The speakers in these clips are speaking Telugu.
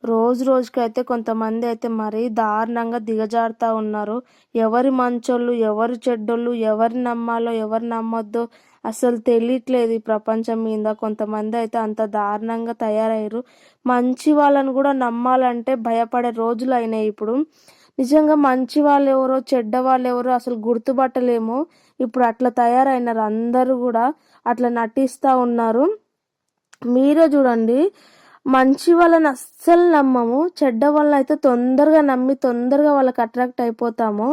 రోజు రోజుకైతే కొంతమంది అయితే మరీ దారుణంగా దిగజారుతా ఉన్నారు. ఎవరి మంచోళ్ళు, ఎవరు చెడ్డోళ్ళు, ఎవరిని నమ్మాలో, ఎవరు నమ్మొద్దో అసలు తెలియట్లేదు ఈ ప్రపంచం మీద. కొంతమంది అయితే అంత దారుణంగా తయారయ్యారు. మంచి వాళ్ళని కూడా నమ్మాలంటే భయపడే రోజులు అయినాయి ఇప్పుడు. నిజంగా మంచి వాళ్ళు ఎవరో, చెడ్డ వాళ్ళు ఎవరో అసలు గుర్తుపట్టలేము. ఇప్పుడు అట్లా తయారైనారు అందరూ కూడా. అట్లా నటిస్తూ ఉన్నారు. మీరే చూడండి, మంచి వాళ్ళని అస్సలు నమ్మము, చెడ్డ వాళ్ళని అయితే తొందరగా నమ్మి తొందరగా వాళ్ళకి అట్రాక్ట్ అయిపోతాము.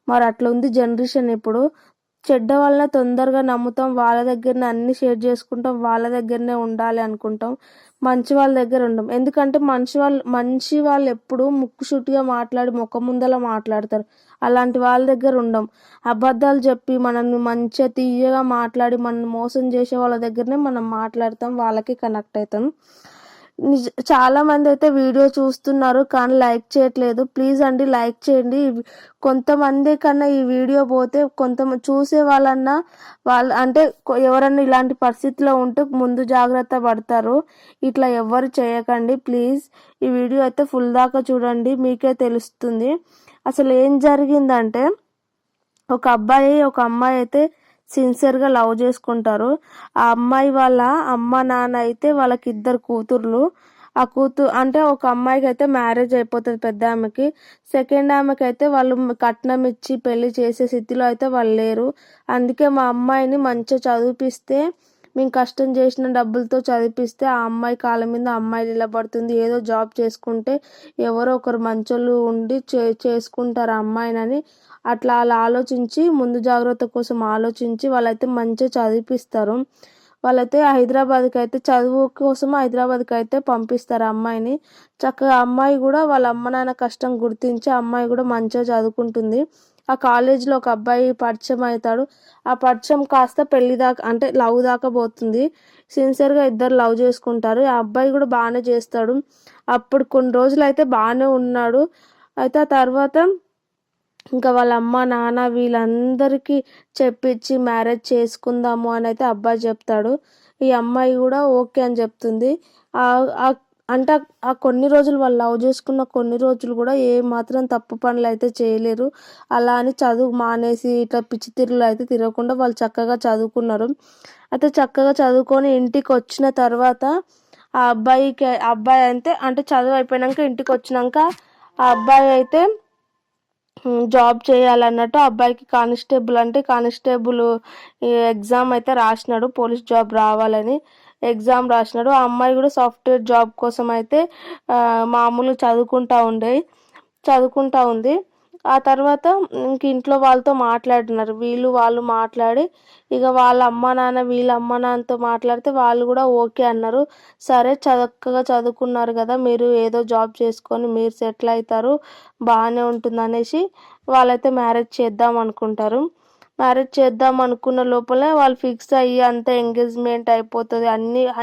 మరి అట్లా ఉంది జనరేషన్ ఇప్పుడు. చెడ్డ వాళ్ళని తొందరగా నమ్ముతాం, వాళ్ళ దగ్గరనే అన్ని షేర్ చేసుకుంటాం, వాళ్ళ దగ్గరనే ఉండాలి అనుకుంటాం. మంచి వాళ్ళ దగ్గర ఉండం. ఎందుకంటే మంచి వాళ్ళు ఎప్పుడు ముక్కుసూటిగా మాట్లాడి ముఖం ముందల మాట్లాడతారు. అలాంటి వాళ్ళ దగ్గర ఉండం. అబద్ధాలు చెప్పి మనల్ని మంచిగా తీయగా మాట్లాడి మనల్ని మోసం చేసే వాళ్ళ దగ్గరనే మనం మాట్లాడతాం, వాళ్ళకి కనెక్ట్ అవుతాం. చాలా మంది అయితే వీడియో చూస్తున్నారు కానీ లైక్ చేయట్లేదు. ప్లీజ్ అండి, లైక్ చేయండి. కొంతమంది కన్నా ఈ వీడియో పోతే కొంతమంది చూసే వాళ్ళన్నా అంటే ఎవరన్నా ఇలాంటి పరిస్థితిలో ఉంటే ముందు జాగ్రత్త పడతారు. ఇట్లా ఎవరు చేయకండి ప్లీజ్. ఈ వీడియో అయితే ఫుల్ దాకా చూడండి, మీకే తెలుస్తుంది అసలు ఏం జరిగిందంటే. ఒక అబ్బాయి ఒక అమ్మాయి అయితే సిన్సియర్గా లవ్ చేసుకుంటారు. ఆ అమ్మాయి వాళ్ళ అమ్మ నాన్న అయితే వాళ్ళకి 2 కూతుర్లు. ఆ అంటే ఒక అమ్మాయికి అయితే మ్యారేజ్ అయిపోతుంది, పెద్ద ఆమెకి. సెకండ్ ఆమెకి అయితే వాళ్ళు కట్నం ఇచ్చి పెళ్లి చేసే స్థితిలో అయితే వాళ్ళు లేరు. అందుకే మా అమ్మాయిని మంచిగా చదివిపిస్తే, మేము కష్టం చేసిన డబ్బులతో చదివిపిస్తే ఆ అమ్మాయి కాళ్ళ మీద అమ్మాయి నిలబడుతుంది, ఏదో జాబ్ చేసుకుంటే ఎవరో ఒకరు మంచోళ్ళు ఉండి చేసుకుంటారు ఆ అమ్మాయినని అట్లా అలా ఆలోచించి, ముందు జాగ్రత్త కోసం ఆలోచించి వాళ్ళైతే మంచిగా చదివిపిస్తారు. వాళ్ళైతే హైదరాబాద్కి అయితే చదువు కోసం హైదరాబాద్కి అయితే పంపిస్తారు అమ్మాయిని. చక్కగా అమ్మాయి కూడా వాళ్ళ అమ్మ నాన్న కష్టం గుర్తించి అమ్మాయి కూడా మంచిగా చదువుకుంటుంది. ఆ కాలేజ్లో ఒక అబ్బాయి పరిచయం అవుతాడు. ఆ పరిచయం కాస్త పెళ్లి దాకా అంటే లవ్ దాకా పోతుంది. సిన్సియర్గా ఇద్దరు లవ్ చేసుకుంటారు. ఆ అబ్బాయి కూడా బాగానే చేస్తాడు. అప్పుడు కొన్ని రోజులు అయితే బాగానే ఉన్నాడు. అయితే ఆ తర్వాత ఇంకా వాళ్ళ అమ్మ నాన్న వీళ్ళందరికీ చెప్పించి మ్యారేజ్ చేసుకుందాము అని అయితే అబ్బాయి చెప్తాడు. ఈ అమ్మాయి కూడా ఓకే అని చెప్తుంది. అంటే ఆ కొన్ని రోజులు వాళ్ళు లవ్ చేసుకున్న కొన్ని రోజులు కూడా ఏ మాత్రం తప్పు పనులు అయితే చేయలేరు. అలా అని చదువు మానేసి ఇట్లా పిచ్చి తిరుగులు అయితే తిరగకుండా వాళ్ళు చక్కగా చదువుకున్నారు. అయితే చక్కగా చదువుకొని ఇంటికి వచ్చిన తర్వాత ఆ అబ్బాయి అంటే చదువు అయిపోయినాక ఇంటికి వచ్చినాక ఆ అబ్బాయి అయితే జాబ్ చేయాలన్నట్టు అబ్బాయికి కానిస్టేబుల్ ఎగ్జామ్ అయితే రాసినాడు, పోలీస్ జాబ్ రావాలని ఎగ్జామ్ రాసినాడు. ఆ అమ్మాయి కూడా సాఫ్ట్వేర్ జాబ్ కోసం అయితే మామూలు చదువుకుంటా ఉంది. ఆ తర్వాత ఇంక ఇంట్లో వాళ్ళతో మాట్లాడినారు, వాళ్ళు మాట్లాడి ఇక వాళ్ళ అమ్మ నాన్న వీళ్ళ అమ్మ నాన్నతో మాట్లాడితే వాళ్ళు కూడా ఓకే అన్నారు. సరే చక్కగా చదువుకున్నారు కదా, మీరు ఏదో జాబ్ చేసుకొని మీరు సెటిల్ అవుతారు, బాగానే ఉంటుంది అనేసి వాళ్ళైతే మ్యారేజ్ చేద్దాం అనుకుంటారు. మ్యారేజ్ చేద్దాం అనుకున్న లోపలే వాళ్ళు ఫిక్స్ అయ్యి అంత ఎంగేజ్మెంట్ అయిపోతుంది,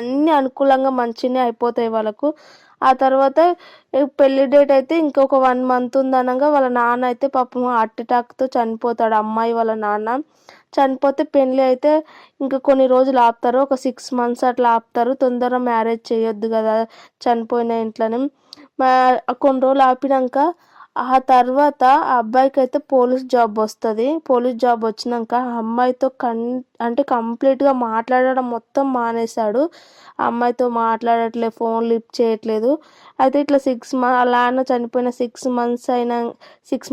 అన్ని అనుకూలంగా మంచిగానే అయిపోతాయి వాళ్ళకు. ఆ తర్వాత పెళ్లి డేట్ అయితే ఇంకొక 1 మంత్ ఉందనగా వాళ్ళ నాన్న అయితే పాపం హార్ట్ అటాక్తో చనిపోతాడు. అమ్మాయి వాళ్ళ నాన్న చనిపోతే పెళ్ళి అయితే ఇంకా కొన్ని రోజులు ఆపుతారు, ఒక 6 months అట్లా ఆపుతారు. తొందరగా మ్యారేజ్ చేయొద్దు కదా చనిపోయిన ఇంట్లోనే. కొన్ని రోజులు ఆపినాక ఆ తర్వాత ఆ అబ్బాయికి అయితే పోలీస్ జాబ్ వస్తుంది. పోలీస్ జాబ్ వచ్చినాక ఆ అమ్మాయితో అంటే కంప్లీట్గా మాట్లాడడం మొత్తం మానేశాడు. ఆ అమ్మాయితో మాట్లాడట్లేదు, ఫోన్ లిఫ్ట్ చేయట్లేదు. అయితే ఇట్లా 6 months అలా అన్న చనిపోయిన 6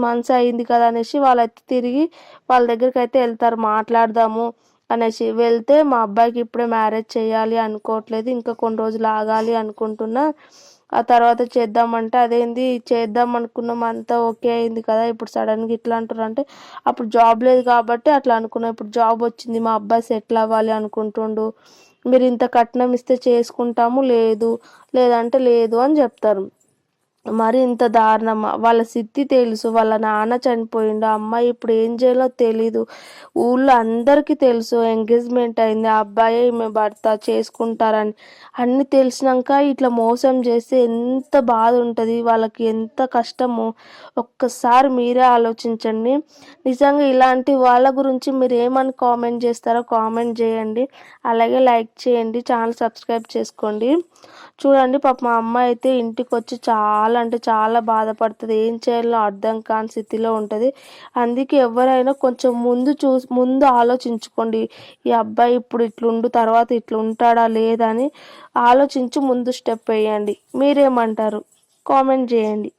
months అయింది కదా అనేసి వాళ్ళైతే తిరిగి వాళ్ళ దగ్గరికి అయితే వెళ్తారు, మాట్లాడదాము అనేసి. వెళ్తే మా అబ్బాయికి ఇప్పుడే మ్యారేజ్ చేయాలి అనుకోవట్లేదు, ఇంకా కొన్ని రోజులు ఆగాలి అనుకుంటున్నా, ఆ తర్వాత చేద్దామంటే అదేంది చేద్దాం అనుకున్నాం అంతా ఓకే అయింది కదా, ఇప్పుడు సడన్గా ఇట్లా అంటారు అంటే అప్పుడు జాబ్ లేదు కాబట్టి అట్లా అనుకున్నాం, ఇప్పుడు జాబ్ వచ్చింది మా అబ్బాయి సెటిల్ అవ్వాలి అనుకుంటుండు, మీరు ఇంత కట్నం ఇస్తే చేసుకుంటాము, లేదంటే లేదు అని చెప్తారు. మరి ఇంత దారుణమా? వాళ్ళ స్థితి తెలుసు, వాళ్ళ నాన్న చనిపోయిండు, అమ్మాయి ఇప్పుడు ఏం చేయాలో తెలీదు. ఊళ్ళో అందరికీ తెలుసు ఎంగేజ్మెంట్ అయింది, ఆ అబ్బాయి ఈమె భర్త చేసుకుంటారని. అన్నీ తెలిసినాక ఇట్లా మోసం చేస్తే ఎంత బాధ ఉంటుంది వాళ్ళకి, ఎంత కష్టమో ఒక్కసారి మీరే ఆలోచించండి. నిజంగా ఇలాంటి వాళ్ళ గురించి మీరు ఏమని కామెంట్ చేస్తారో కామెంట్ చేయండి. అలాగే లైక్ చేయండి, ఛానల్ సబ్స్క్రైబ్ చేసుకోండి. చూడండి పాపం మా అమ్మాయి అయితే ఇంటికొచ్చి చాలా అంటే చాలా బాధపడుతది. ఏం చేయాలో అర్థం కాని స్థితిలో ఉంటది. అందుకే ఎవరైనా కొంచెం ముందు ఆలోచించుకోండి. ఈ అబ్బాయి ఇప్పుడు ఇట్లుండు తర్వాత ఇట్లా ఉంటాడా లేదా అని ఆలోచించి ముందు స్టెప్ వేయండి. మీరేమంటారు? కామెంట్ చేయండి.